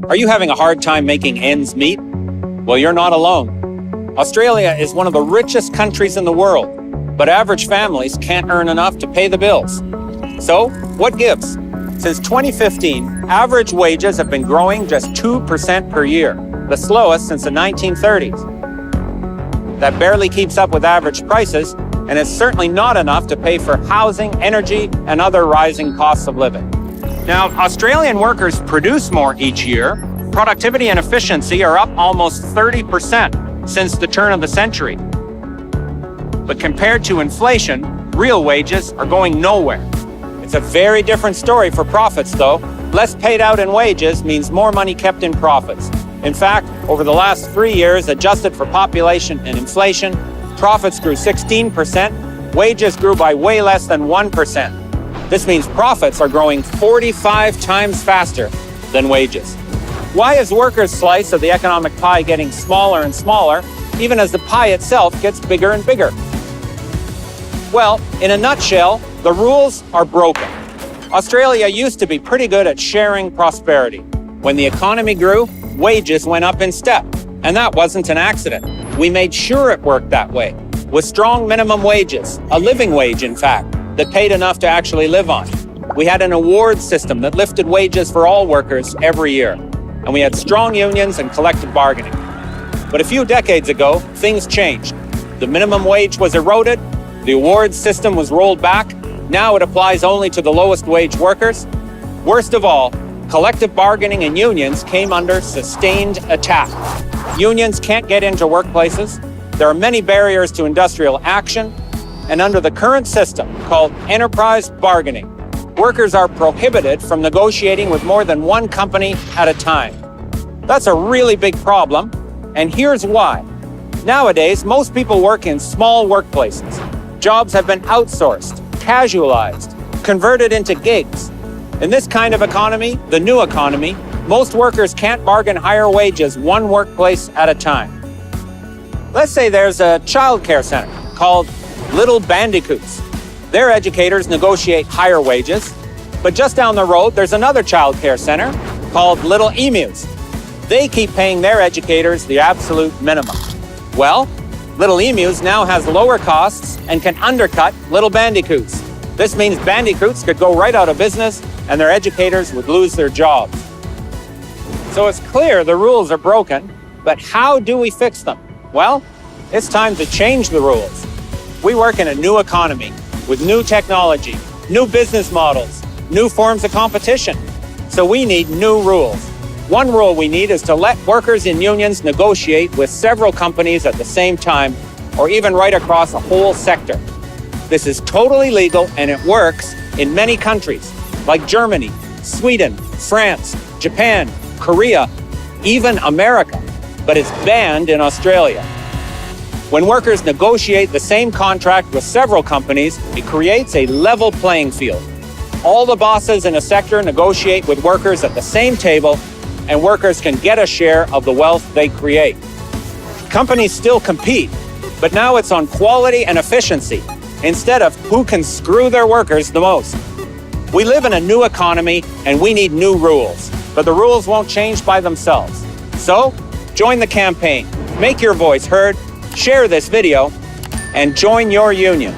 Are you having a hard time making ends meet? Well, you're not alone. Australia is one of the richest countries in the world, but average families can't earn enough to pay the bills. So, what gives? Since 2015, average wages have been growing just 2% per year, the slowest since the 1930s. That barely keeps up with average prices, and it's certainly not enough to pay for housing, energy, and other rising costs of living. Now, Australian workers produce more each year. Productivity and efficiency are up almost 30% since the turn of the century. But compared to inflation, real wages are going nowhere. It's a very different story for profits, though. Less paid out in wages means more money kept in profits. In fact, over the last 3 years, adjusted for population and inflation, profits grew 16%, wages grew by way less than 1%. This means profits are growing 45 times faster than wages. Why is workers' slice of the economic pie getting smaller and smaller, even as the pie itself gets bigger and bigger? Well, in a nutshell, the rules are broken. Australia used to be pretty good at sharing prosperity. When the economy grew, wages went up in step, and that wasn't an accident. We made sure it worked that way, with strong minimum wages, a living wage in fact, that paid enough to actually live on. We had an award system that lifted wages for all workers every year, and we had strong unions and collective bargaining. But a few decades ago, things changed. The minimum wage was eroded, the award system was rolled back, now it applies only to the lowest wage workers. Worst of all, collective bargaining and unions came under sustained attack. Unions can't get into workplaces, there are many barriers to industrial action, and under the current system, called enterprise bargaining, workers are prohibited from negotiating with more than one company at a time. That's a really big problem, and here's why. Nowadays, most people work in small workplaces. Jobs have been outsourced, casualized, converted into gigs. In this kind of economy, the new economy, most workers can't bargain higher wages one workplace at a time. Let's say there's a childcare center called Little Bandicoots. Their educators negotiate higher wages, but just down the road, there's another childcare center called Little Emus. They keep paying their educators the absolute minimum. Well, Little Emus now has lower costs and can undercut Little Bandicoots. This means Bandicoots could go right out of business and their educators would lose their jobs. So it's clear the rules are broken, but how do we fix them? Well, it's time to change the rules. We work in a new economy with new technology, new business models, new forms of competition. So we need new rules. One rule we need is to let workers in unions negotiate with several companies at the same time, or even right across a whole sector. This is totally legal and it works in many countries, like Germany, Sweden, France, Japan, Korea, even America, but it's banned in Australia. When workers negotiate the same contract with several companies, it creates a level playing field. All the bosses in a sector negotiate with workers at the same table, and workers can get a share of the wealth they create. Companies still compete, but now it's on quality and efficiency, instead of who can screw their workers the most. We live in a new economy, and we need new rules, but the rules won't change by themselves. So, join the campaign, make your voice heard, share this video, and join your union.